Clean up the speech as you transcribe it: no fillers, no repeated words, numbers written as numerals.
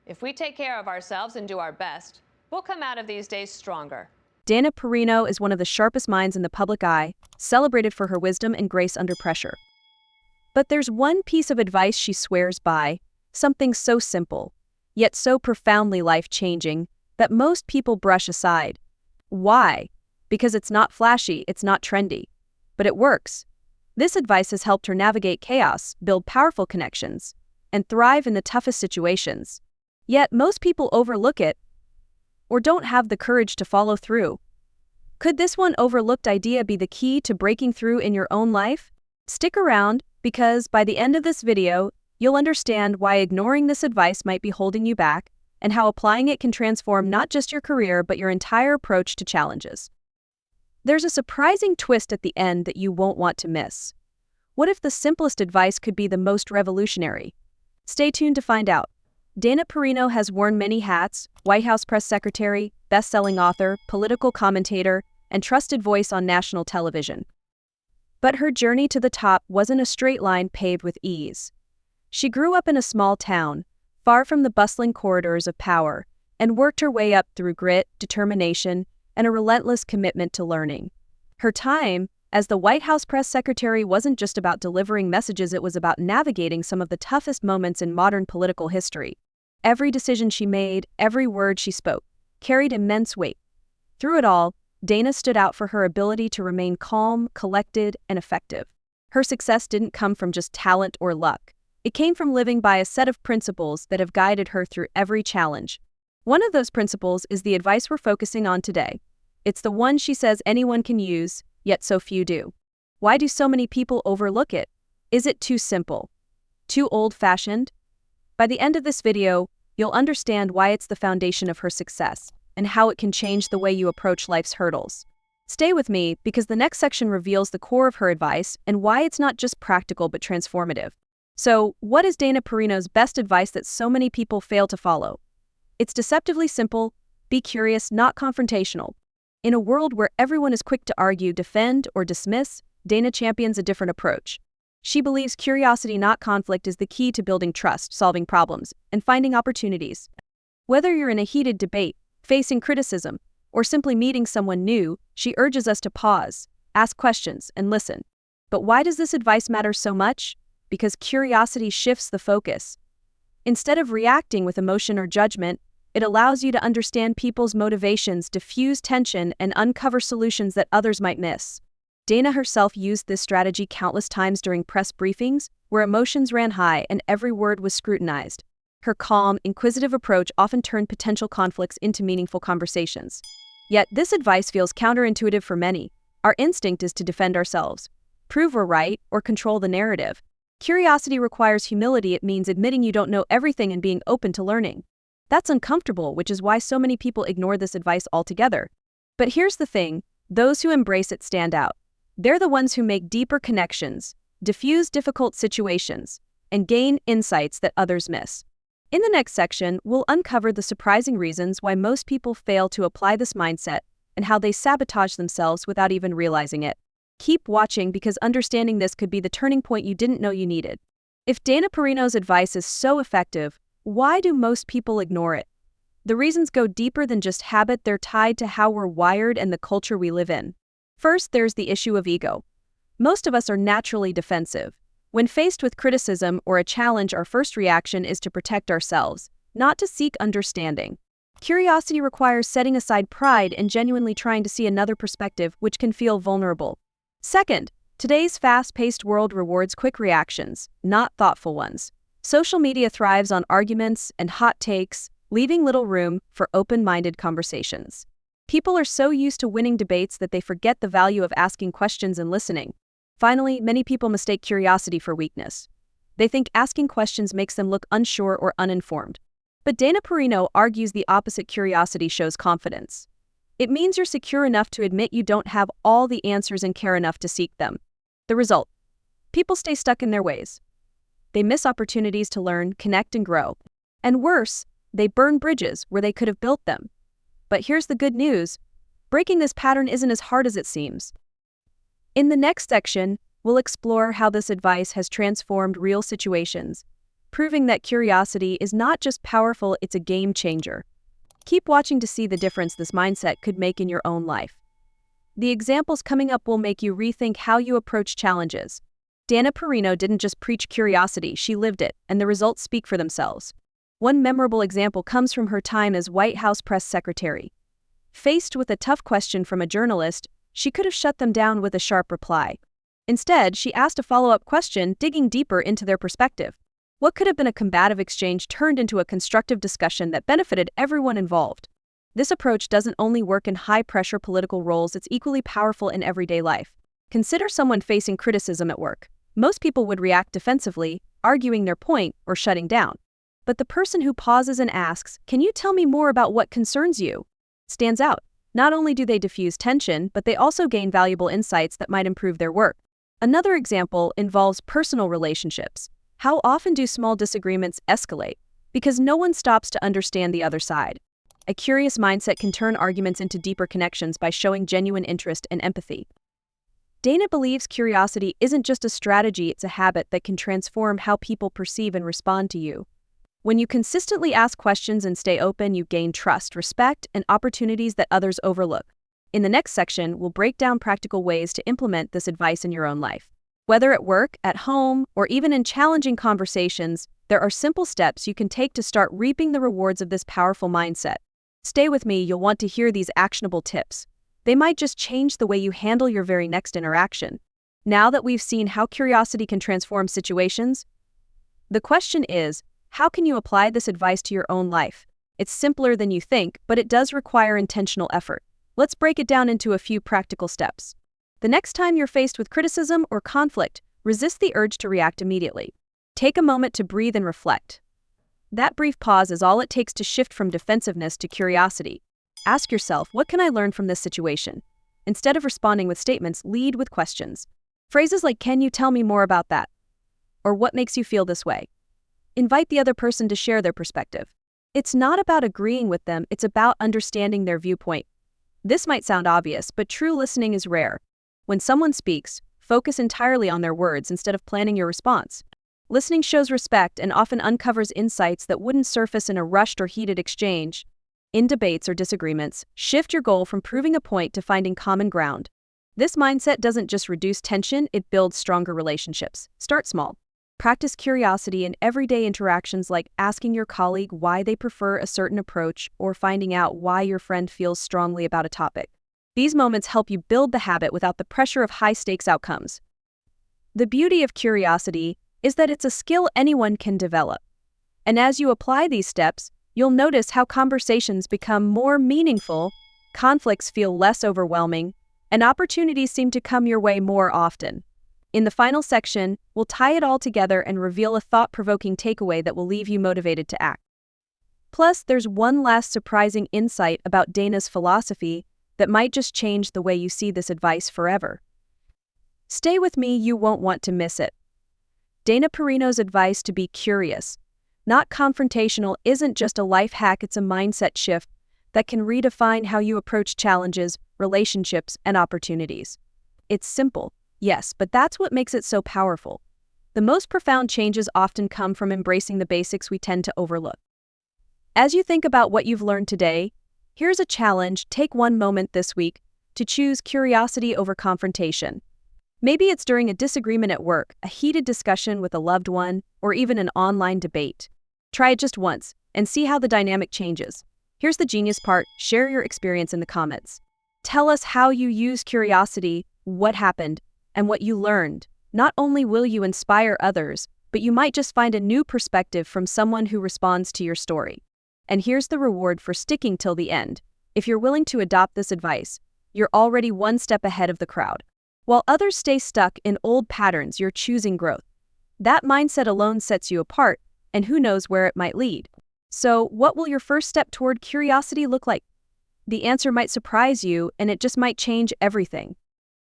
If we take care of ourselves and do our best, we'll come out of these days stronger. Dana Perino is one of the sharpest minds in the public eye, celebrated for her wisdom and grace under pressure. But there's one piece of advice she swears by, something so simple, yet so profoundly life-changing, that most people brush aside. Why? Because it's not flashy, it's not trendy. But it works. This advice has helped her navigate chaos, build powerful connections, and thrive in the toughest situations. Yet most people overlook it, or don't have the courage to follow through. Could this one overlooked idea be the key to breaking through in your own life? Stick around, because by the end of this video, you'll understand why ignoring this advice might be holding you back, and how applying it can transform not just your career but your entire approach to challenges. There's a surprising twist at the end that you won't want to miss. What if the simplest advice could be the most revolutionary? Stay tuned to find out. Dana Perino has worn many hats: White House press secretary, best-selling author, political commentator, and trusted voice on national television. But her journey to the top wasn't a straight line paved with ease. She grew up in a small town, far from the bustling corridors of power, and worked her way up through grit, determination, and a relentless commitment to learning. Her time as the White House press secretary wasn't just about delivering messages, it was about navigating some of the toughest moments in modern political history. Every decision she made, every word she spoke, carried immense weight. Through it all, Dana stood out for her ability to remain calm, collected, and effective. Her success didn't come from just talent or luck. It came from living by a set of principles that have guided her through every challenge. One of those principles is the advice we're focusing on today. It's the one she says anyone can use, yet so few do. Why do so many people overlook it? Is it too simple? Too old-fashioned? By the end of this video, you'll understand why it's the foundation of her success and how it can change the way you approach life's hurdles. Stay with me, because the next section reveals the core of her advice and why it's not just practical but transformative. So, what is Dana Perino's best advice that so many people fail to follow? It's deceptively simple: be curious, not confrontational. In a world where everyone is quick to argue, defend, or dismiss, Dana champions a different approach. She believes curiosity, not conflict, is the key to building trust, solving problems, and finding opportunities. Whether you're in a heated debate, facing criticism, or simply meeting someone new, she urges us to pause, ask questions, and listen. But why does this advice matter so much? Because curiosity shifts the focus. Instead of reacting with emotion or judgment, it allows you to understand people's motivations, diffuse tension, and uncover solutions that others might miss. Dana herself used this strategy countless times during press briefings, where emotions ran high and every word was scrutinized. Her calm, inquisitive approach often turned potential conflicts into meaningful conversations. Yet this advice feels counterintuitive for many. Our instinct is to defend ourselves, prove we're right, or control the narrative. Curiosity requires humility. It means admitting you don't know everything and being open to learning. That's uncomfortable, which is why so many people ignore this advice altogether. But here's the thing: those who embrace it stand out. They're the ones who make deeper connections, diffuse difficult situations, and gain insights that others miss. In the next section, we'll uncover the surprising reasons why most people fail to apply this mindset and how they sabotage themselves without even realizing it. Keep watching, because understanding this could be the turning point you didn't know you needed. If Dana Perino's advice is so effective, why do most people ignore it? The reasons go deeper than just habit. They're tied to how we're wired and the culture we live in. First, there's the issue of ego. Most of us are naturally defensive. When faced with criticism or a challenge, our first reaction is to protect ourselves, not to seek understanding. Curiosity requires setting aside pride and genuinely trying to see another perspective, which can feel vulnerable. Second, today's fast-paced world rewards quick reactions, not thoughtful ones. Social media thrives on arguments and hot takes, leaving little room for open-minded conversations. People are so used to winning debates that they forget the value of asking questions and listening. Finally, many people mistake curiosity for weakness. They think asking questions makes them look unsure or uninformed. But Dana Perino argues the opposite: curiosity shows confidence. It means you're secure enough to admit you don't have all the answers and care enough to seek them. The result: people stay stuck in their ways. They miss opportunities to learn, connect, and grow. And worse, they burn bridges where they could have built them. But here's the good news: breaking this pattern isn't as hard as it seems. In the next section, we'll explore how this advice has transformed real situations, proving that curiosity is not just powerful, it's a game changer. Keep watching to see the difference this mindset could make in your own life. The examples coming up will make you rethink how you approach challenges. Dana Perino didn't just preach curiosity, she lived it, and the results speak for themselves. One memorable example comes from her time as White House press secretary. Faced with a tough question from a journalist, she could have shut them down with a sharp reply. Instead, she asked a follow-up question, digging deeper into their perspective. What could have been a combative exchange turned into a constructive discussion that benefited everyone involved. This approach doesn't only work in high-pressure political roles, it's equally powerful in everyday life. Consider someone facing criticism at work. Most people would react defensively, arguing their point or shutting down. But the person who pauses and asks, "Can you tell me more about what concerns you?" stands out. Not only do they diffuse tension, but they also gain valuable insights that might improve their work. Another example involves personal relationships. How often do small disagreements escalate? Because no one stops to understand the other side. A curious mindset can turn arguments into deeper connections by showing genuine interest and empathy. Dana believes curiosity isn't just a strategy, it's a habit that can transform how people perceive and respond to you. When you consistently ask questions and stay open, you gain trust, respect, and opportunities that others overlook. In the next section, we'll break down practical ways to implement this advice in your own life. Whether at work, at home, or even in challenging conversations, there are simple steps you can take to start reaping the rewards of this powerful mindset. Stay with me, you'll want to hear these actionable tips. They might just change the way you handle your very next interaction. Now that we've seen how curiosity can transform situations, the question is, how can you apply this advice to your own life? It's simpler than you think, but it does require intentional effort. Let's break it down into a few practical steps. The next time you're faced with criticism or conflict, resist the urge to react immediately. Take a moment to breathe and reflect. That brief pause is all it takes to shift from defensiveness to curiosity. Ask yourself, what can I learn from this situation? Instead of responding with statements, lead with questions. Phrases like, "Can you tell me more about that?" or "What makes you feel this way?" Invite the other person to share their perspective. It's not about agreeing with them, it's about understanding their viewpoint. This might sound obvious, but true listening is rare. When someone speaks, focus entirely on their words instead of planning your response. Listening shows respect and often uncovers insights that wouldn't surface in a rushed or heated exchange. In debates or disagreements, shift your goal from proving a point to finding common ground. This mindset doesn't just reduce tension, it builds stronger relationships. Start small. Practice curiosity in everyday interactions, like asking your colleague why they prefer a certain approach or finding out why your friend feels strongly about a topic. These moments help you build the habit without the pressure of high-stakes outcomes. The beauty of curiosity is that it's a skill anyone can develop. And as you apply these steps, you'll notice how conversations become more meaningful, conflicts feel less overwhelming, and opportunities seem to come your way more often. In the final section, we'll tie it all together and reveal a thought-provoking takeaway that will leave you motivated to act. Plus, there's one last surprising insight about Dana's philosophy that might just change the way you see this advice forever. Stay with me, you won't want to miss it. Dana Perino's advice to be curious, not confrontational, isn't just a life hack, it's a mindset shift that can redefine how you approach challenges, relationships, and opportunities. It's simple, yes, but that's what makes it so powerful. The most profound changes often come from embracing the basics we tend to overlook. As you think about what you've learned today, here's a challenge. Take one moment this week to choose curiosity over confrontation. Maybe it's during a disagreement at work, a heated discussion with a loved one, or even an online debate. Try it just once and see how the dynamic changes. Here's the genius part. Share your experience in the comments. Tell us how you used curiosity, what happened, and what you learned. Not only will you inspire others, but you might just find a new perspective from someone who responds to your story. And here's the reward for sticking till the end. If you're willing to adopt this advice, you're already one step ahead of the crowd. While others stay stuck in old patterns, you're choosing growth. That mindset alone sets you apart, and who knows where it might lead. So, what will your first step toward curiosity look like? The answer might surprise you, and it just might change everything.